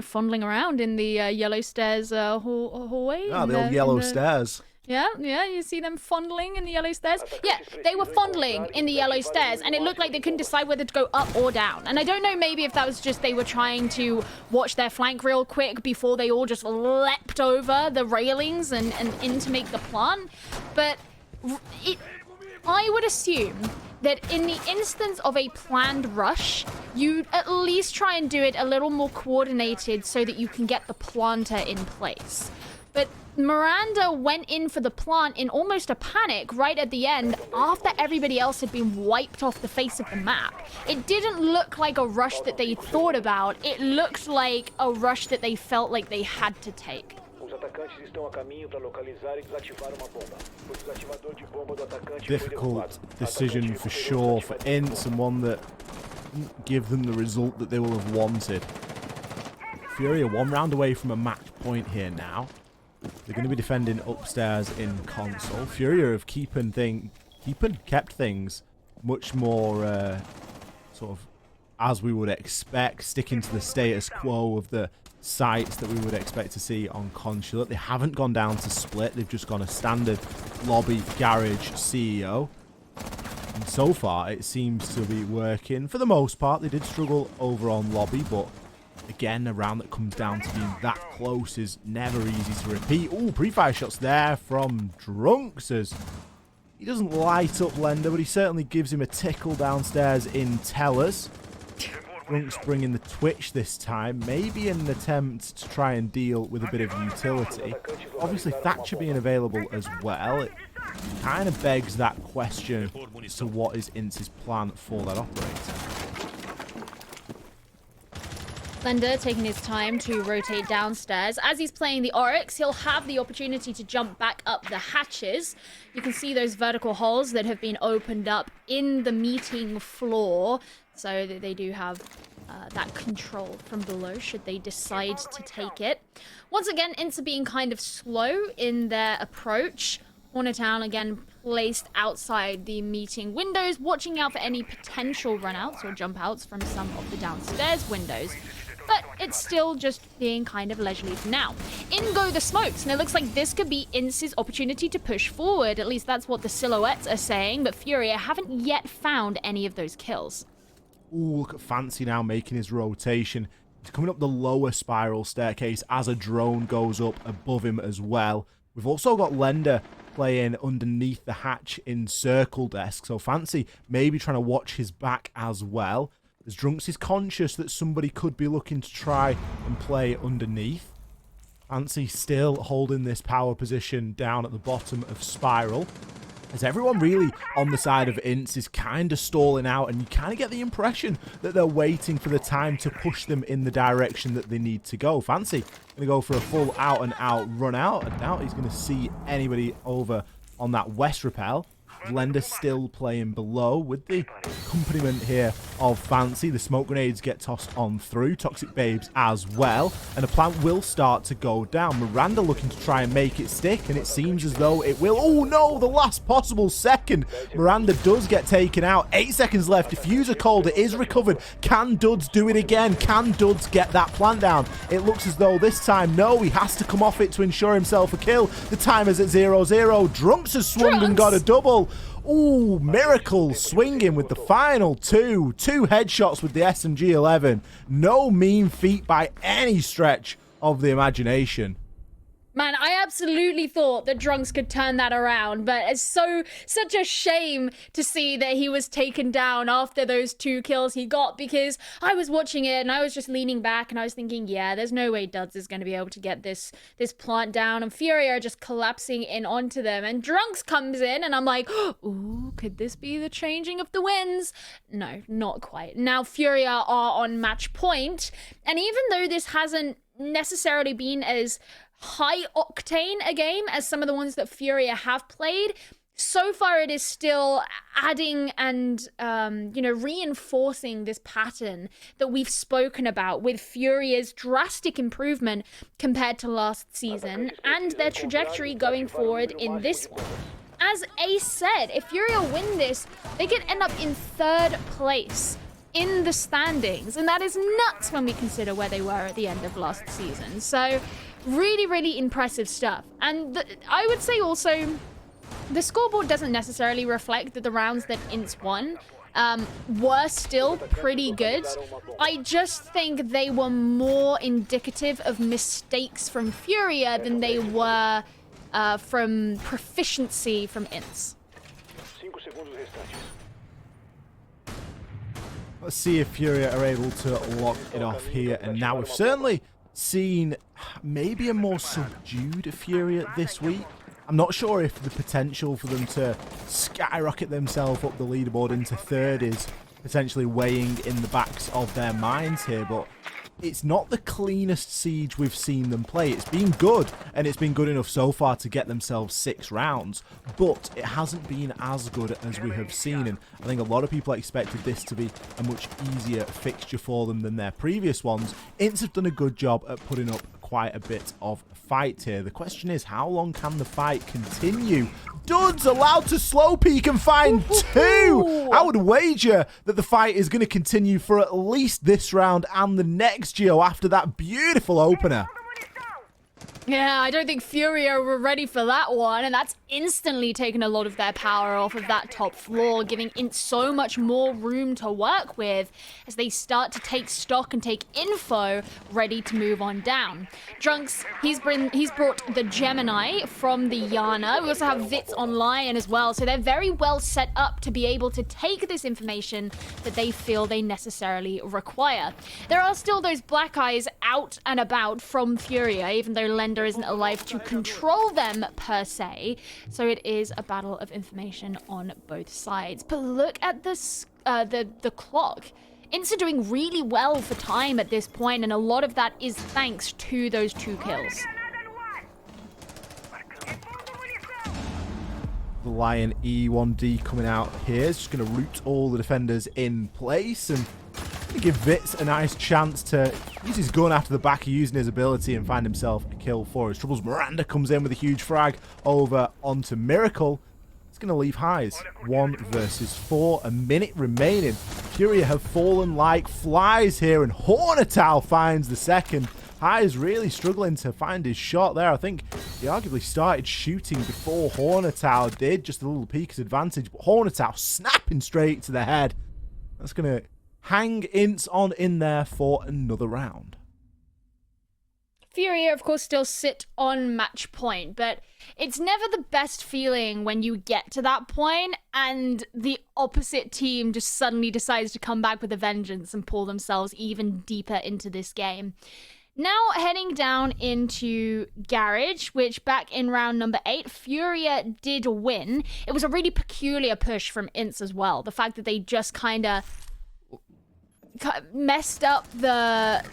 fondling around in the yellow stairs hallway. Ah, the old yellow stairs. Yeah, you see them fondling in the yellow stairs? Yeah, they were fondling in the yellow stairs, and it looked like they couldn't decide whether to go up or down. And I don't know, maybe if that was just they were trying to watch their flank real quick before they all just leapt over the railings and in to make the plant. But I would assume that in the instance of a planned rush, you at least try and do it a little more coordinated so that you can get the planter in place. But Miranda went in for the plant in almost a panic right at the end after everybody else had been wiped off the face of the map. It didn't look like a rush that they thought about. It looked like a rush that they felt like they had to take. Difficult decision for sure for INTZ, and one that didn't give them the result that they will have wanted. Furia 1 round away from a match point here now. They're going to be defending upstairs in console. Furia have kept things much more sort of as we would expect, sticking to the status quo of the sites that we would expect to see on Consulate. They haven't gone down to split. They've just gone a standard lobby garage CEO. And so far, it seems to be working. For the most part, they did struggle over on lobby, but again, a round that comes down to being that close is never easy to repeat. Oh, pre-fire shots there from Drunks, as he doesn't light up Lender, but he certainly gives him a tickle downstairs in Tellers. Drunks bringing the Twitch this time, maybe in an attempt to try and deal with a bit of utility. Obviously, Thatcher being available as well, it kind of begs that question as to what is INTZ's plan for that operator. Lender taking his time to rotate downstairs. As he's playing the Oryx, he'll have the opportunity to jump back up the hatches. You can see those vertical holes that have been opened up in the meeting floor, so that they do have that control from below should they decide to take it. Once again, INTZ being kind of slow in their approach. Hornertown again placed outside the meeting windows, watching out for any potential runouts or jump outs from some of the downstairs windows. but it's still just being kind of leisurely for now. In go the smokes, and it looks like this could be INTZ's opportunity to push forward. At least that's what the silhouettes are saying, but FURIA haven't yet found any of those kills. Ooh, look at Fancy now making his rotation. He's coming up the lower spiral staircase as a drone goes up above him as well. We've also got Lender playing underneath the hatch in circle desk, so Fancy maybe trying to watch his back as well. As Drunks is conscious that somebody could be looking to try and play underneath. Fancy still holding this power position down at the bottom of spiral. As everyone really on the side of INTZ is kind of stalling out, and you kind of get the impression that they're waiting for the time to push them in the direction that they need to go. Fancy going to go for a full out and out run out. I doubt he's going to see anybody over on that west rappel. Lender still playing below with the accompaniment here of Fancy. The smoke grenades get tossed on through. Toxic Babes as well. And the plant will start to go down. Miranda looking to try and make it stick, and it seems as though it will. Oh no, the last possible second. Miranda does get taken out. 8 seconds left. Diffuser cold. It is recovered. Can Duds do it again? Can Duds get that plant down? It looks as though this time, no, he has to come off it to ensure himself a kill. The timer's at 0-0. Drunks has swung and got a double. Ooh, Miracle swinging with the final two. 2 headshots with the SMG-11. No mean feat by any stretch of the imagination. Man, I absolutely thought that Drunks could turn that around, but it's such a shame to see that he was taken down after those 2 kills he got, because I was watching it and I was just leaning back and I was thinking, yeah, there's no way Duds is going to be able to get this plant down, and FURIA are just collapsing in onto them, and Drunks comes in and I'm like, ooh, could this be the changing of the winds? No, not quite. Now FURIA are on match point, and even though this hasn't necessarily been as high octane a game as some of the ones that FURIA have played, so far it is still adding and reinforcing this pattern that we've spoken about with FURIA's drastic improvement compared to last season and their trajectory going forward in this one. As Ace said, if FURIA win this, they could end up in 3rd place in the standings, and that is nuts when we consider where they were at the end of last season. So really, really impressive stuff. And I would say also, the scoreboard doesn't necessarily reflect that the rounds that INTZ won were still pretty good. I just think they were more indicative of mistakes from FURIA than they were from proficiency from INTZ. Let's see if FURIA are able to lock it off here and now. We've certainly seen maybe a more subdued FURIA this week. I'm not sure if the potential for them to skyrocket themselves up the leaderboard into 3rd is potentially weighing in the backs of their minds here, but it's not the cleanest siege we've seen them play. It's been good, and it's been good enough so far to get themselves 6 rounds, but it hasn't been as good as we have seen, and I think a lot of people expected this to be a much easier fixture for them than their previous ones. INTZ have done a good job at putting up quite a bit of fight here. The question is, how long can the fight continue? Duds allowed to slow peek and find 2. I would wager that the fight is going to continue for at least this round and the next, Gio, after that beautiful opener. Yeah, I don't think FURIA were ready for that one, and that's instantly taken a lot of their power off of that top floor, giving INTZ so much more room to work with as they start to take stock and take info, ready to move on down. Drunks, he's brought the Gemini from the Yana. We also have Vitz online as well, so they're very well set up to be able to take this information that they feel they necessarily require. There are still those black eyes out and about from FURIA, even though Lender isn't alive to control them per se, so it is a battle of information on both sides. But look at this, the clock. INTZ are doing really well for time at this point, and a lot of that is thanks to those 2 kills. The Lion E1D coming out here is just going to root all the defenders in place and give Vitz a nice chance to use his gun after the back, using his ability and find himself a kill for his troubles. Miranda comes in with a huge frag over onto Miracle. It's going to leave highs. 1 versus 4, a minute remaining. FURIA have fallen like flies here, and Hornatow finds the second. Highs really struggling to find his shot there. I think he arguably started shooting before Hornatow did. Just a little peek at advantage, but Hornatow snapping straight to the head. That's going to hang INTZ on in there for another round. FURIA, of course, still sit on match point, but it's never the best feeling when you get to that point and the opposite team just suddenly decides to come back with a vengeance and pull themselves even deeper into this game. Now heading down into Garage, which back in round number 8, FURIA did win. It was a really peculiar push from INTZ as well. The fact that they just kind of messed up the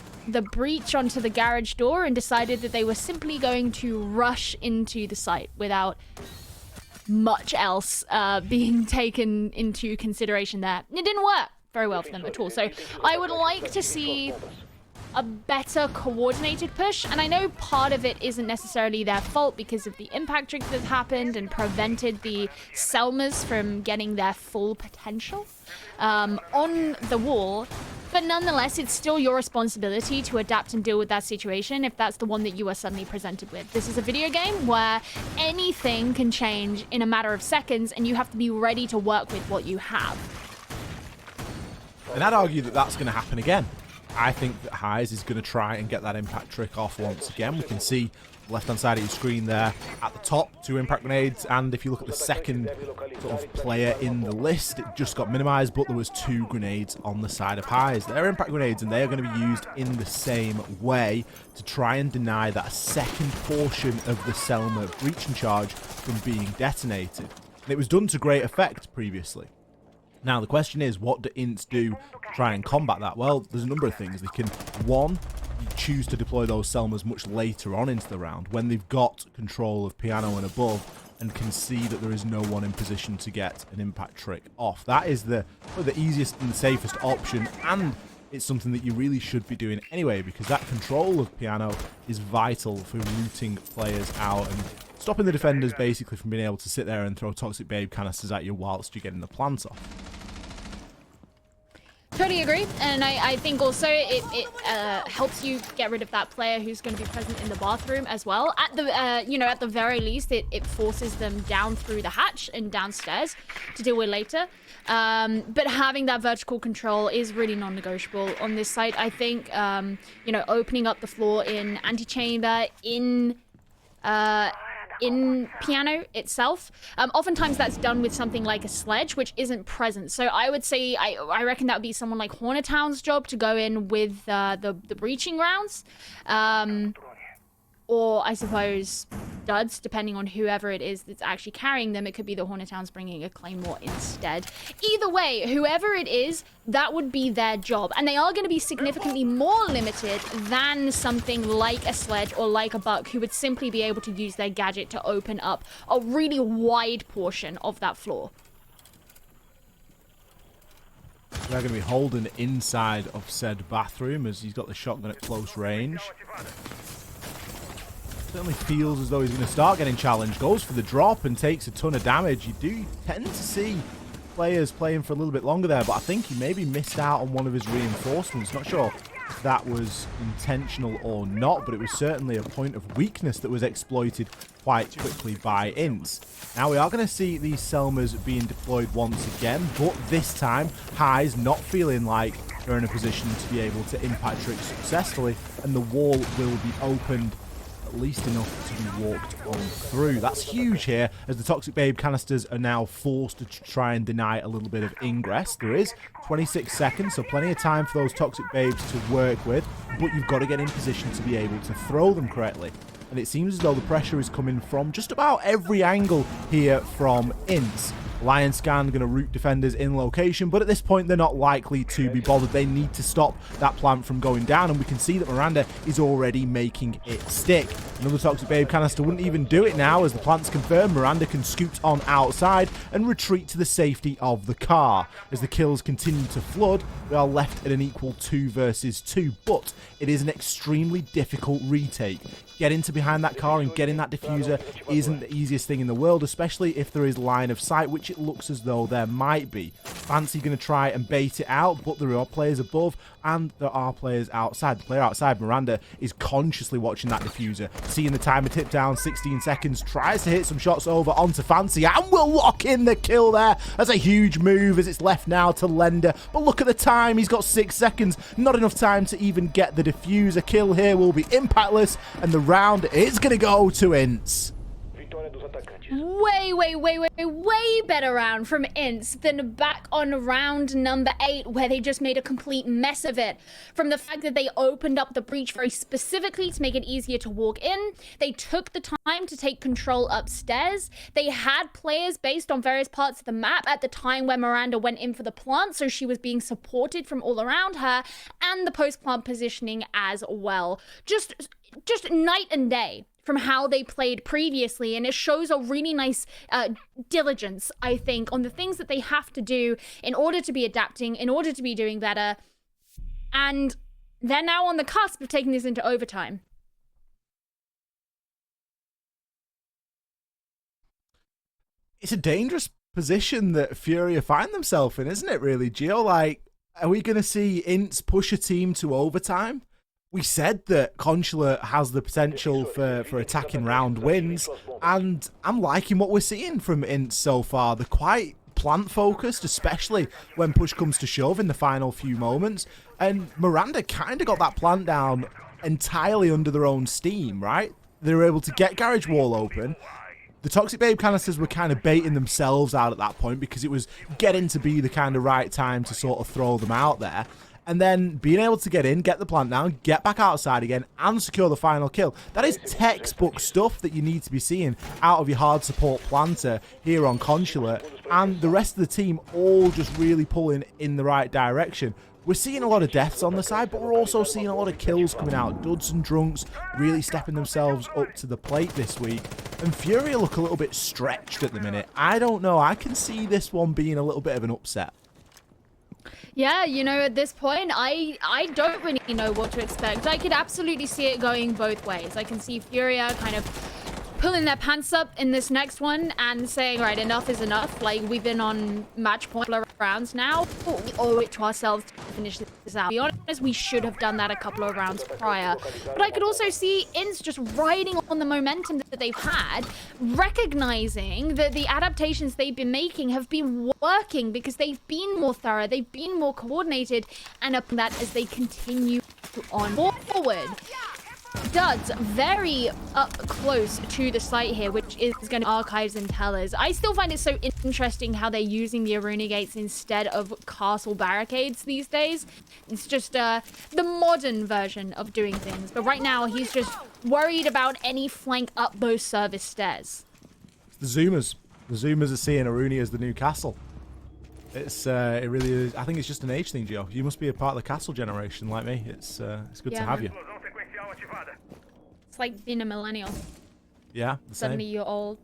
breach onto the garage door and decided that they were simply going to rush into the site without much else being taken into consideration there. It didn't work very well for them at all. So I would like to see a better coordinated push, and I know part of it isn't necessarily their fault because of the impact trick that happened and prevented the Selmas from getting their full potential on the wall, but nonetheless it's still your responsibility to adapt and deal with that situation if that's the one that you are suddenly presented with. This is a video game where anything can change in a matter of seconds and you have to be ready to work with what you have. And I'd argue that that's going to happen again. I think that Highs is going to try and get that impact trick off once again. We can see the left-hand side of your screen there at the top, 2 impact grenades, and if you look at the second sort of player in the list, it just got minimized, but there was 2 grenades on the side of Highs. They're impact grenades, and they are going to be used in the same way to try and deny that second portion of the Selma breach and charge from being detonated. And it was done to great effect previously. Now, the question is, what do INTZ do to try and combat that? Well, there's a number of things. They can, one, choose to deploy those Selmas much later on into the round when they've got control of piano and above and can see that there is no one in position to get an impact trick off. That is the easiest and the safest option, and it's something that you really should be doing anyway, because that control of piano is vital for rooting players out and stopping the defenders basically from being able to sit there and throw Toxic Babe canisters at you whilst you're getting the plant off. Totally agree, and I think also it helps you get rid of that player who's going to be present in the bathroom as well. At the at the very least, it forces them down through the hatch and downstairs to deal with later. But having that vertical control is really non-negotiable on this site. I think opening up the floor in anti-chamber, in piano itself. Oftentimes that's done with something like a sledge, which isn't present. So I would say, I reckon that would be someone like Hornatown's job to go in with the breaching rounds. Or I suppose Duds, depending on whoever it is that's actually carrying them. It could be the Hornatown's bringing a Claymore instead. Either way, whoever it is, that would be their job. And they are going to be significantly more limited than something like a sledge or like a Buck, who would simply be able to use their gadget to open up a really wide portion of that floor. They're going to be holding inside of said bathroom as he's got the shotgun at close range. Certainly feels as though he's going to start getting challenged. Goes for the drop and takes a ton of damage. You do tend to see players playing for a little bit longer there, but I think he maybe missed out on one of his reinforcements. Not sure if that was intentional or not, but it was certainly a point of weakness that was exploited quite quickly by INTZ. Now we are going to see these Selmas being deployed once again, but this time Highs not feeling like they're in a position to be able to impact trick successfully, and the wall will be opened at least enough to be walked on through. That's huge here, as the Toxic Babe canisters are now forced to try and deny a little bit of ingress. There is 26 seconds, so plenty of time for those Toxic Babes to work with, but you've got to get in position to be able to throw them correctly. And it seems as though the pressure is coming from just about every angle here from INTZ. Lion Scan going to root defenders in location, but at this point they're not likely to be bothered. They need to stop that plant from going down, and we can see that Miranda is already making it stick. Another Toxic Babe canister wouldn't even do it now, as the plant's confirmed. Miranda can scoot on outside and retreat to the safety of the car. As the kills continue to flood, we are left at an equal 2 versus 2, but it is an extremely difficult retake. Getting to behind that car and getting that diffuser isn't the easiest thing in the world, especially if there is line of sight, which it looks as though there might be. Fancy going to try and bait it out, but there are players above and there are players outside. The player outside, Miranda, is consciously watching that diffuser, seeing the timer tip down, 16 seconds, tries to hit some shots over onto Fancy and will lock in the kill there. That's a huge move as it's left now to Lender. But look at the time, he's got 6 seconds, not enough time to even get the diffuser. Kill here will be impactless and the round is going to go to INTZ. Way better round from INTZ than back on round number 8, where they just made a complete mess of it. From the fact that they opened up the breach very specifically to make it easier to walk in, they took the time to take control upstairs, they had players based on various parts of the map at the time where Miranda went in for the plant, so she was being supported from all around her, and the post-plant positioning as well. Just night and day from how they played previously, and it shows a really nice diligence, I think, on the things that they have to do in order to be adapting, in order to be doing better, and they're now on the cusp of taking this into overtime. It's a dangerous position that FURIA find themselves in, isn't it, really, Gio? Like, are we going to see INTZ push a team to overtime? We said that Consular has the potential for attacking round wins, and I'm liking what we're seeing from INTZ so far. They're quite plant-focused, especially when push comes to shove in the final few moments, and Miranda kind of got that plant down entirely under their own steam, right? They were able to get Garage Wall open. The Toxic Babe canisters were kind of baiting themselves out at that point because it was getting to be the kind of right time to sort of throw them out there. And then being able to get in, get the plant down, get back outside again, and secure the final kill. That is textbook stuff that you need to be seeing out of your hard support planter here on Consular. And the rest of the team all just really pulling in the right direction. We're seeing a lot of deaths on the side, but we're also seeing a lot of kills coming out. Duds and Drunks really stepping themselves up to the plate this week. And FURIA look a little bit stretched at the minute. I don't know. I can see this one being a little bit of an upset. Yeah, you know, at this point, I don't really know what to expect. I could absolutely see it going both ways. I can see FURIA kind of pulling their pants up in this next one and saying, right, enough is enough. Like, we've been on match point rounds now. We owe it to ourselves to finish this out. To be honest, we should have done that a couple of rounds prior. But I could also see INTZ just riding on the momentum that they've had, recognizing that the adaptations they've been making have been working because they've been more thorough, they've been more coordinated, and up that as they continue on forward. Duds very up close to the site here, which is going to archives and tellers. I still find it so interesting how they're using the arena gates instead of castle barricades these days. It's just the modern version of doing things. But right now, he's just worried about any flank up those service stairs. The Zoomers. The Zoomers are seeing Aruni as the new castle. It really is. I think it's just an age thing, Gio. You must be a part of the castle generation like me. It's good to have you. It's like being a millennial. Yeah, Suddenly you're old.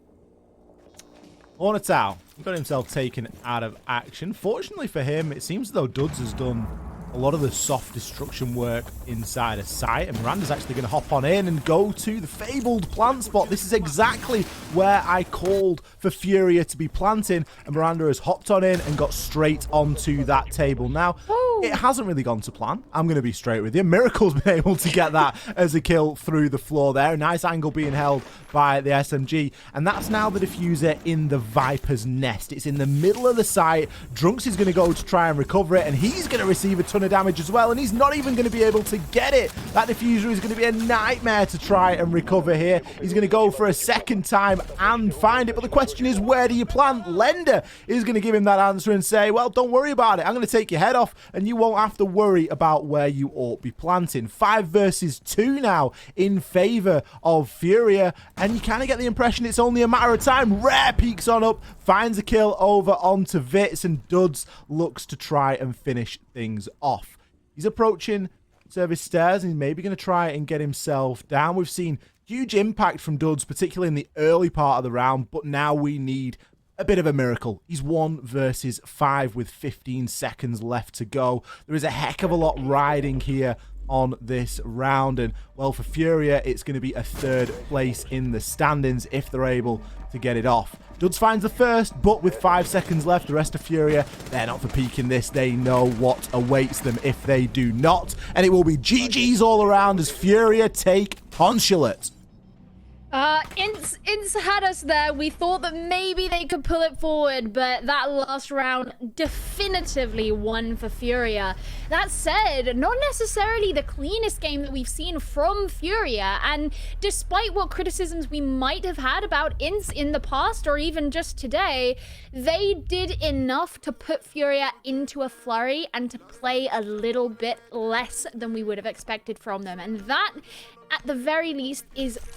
Hornetau got himself taken out of action. Fortunately for him, it seems as though Duds has done a lot of the soft destruction work inside a site, and Miranda's actually going to hop on in and go to the fabled plant spot. This is exactly where I called for FURIA to be planting, and Miranda has hopped on in and got straight onto that table. Now, it hasn't really gone to plan. I'm going to be straight with you. Miracle's been able to get that as a kill through the floor there. A nice angle being held by the SMG, and that's now the diffuser in the Viper's nest. It's in the middle of the site. Drunks is going to go to try and recover it, and he's going to receive a ton of damage as well, and he's not even going to be able to get it. That diffuser is going to be a nightmare to try and recover here. He's going to go for a second time and find it, but the question is, where do you plant? Lender is going to give him that answer and say, well, don't worry about it. I'm going to take your head off, and you won't have to worry about where you ought to be planting. 5 versus 2 now in favor of FURIA, and you kind of get the impression it's only a matter of time. Rare peeks on up, finds a kill over onto Vits, and Duds looks to try and finish things off. He's approaching service stairs, and he's maybe going to try and get himself down. We've seen huge impact from Duds, particularly in the early part of the round, but now we need a bit of a miracle. He's 1 versus 5 with 15 seconds left to go. There is a heck of a lot riding here on this round. And, well, for Furia, it's going to be a 3rd place in the standings if they're able to get it off. Duds finds the first, but with 5 seconds left, the rest of Furia, they're not for peeking this. They know what awaits them if they do not. And it will be GG's all around as Furia take Consulate. INTZ had us there. We thought that maybe they could pull it forward, but that last round definitively won for Furia. That said, not necessarily the cleanest game that we've seen from Furia, and despite what criticisms we might have had about INTZ in the past or even just today, they did enough to put Furia into a flurry and to play a little bit less than we would have expected from them, and that at the very least is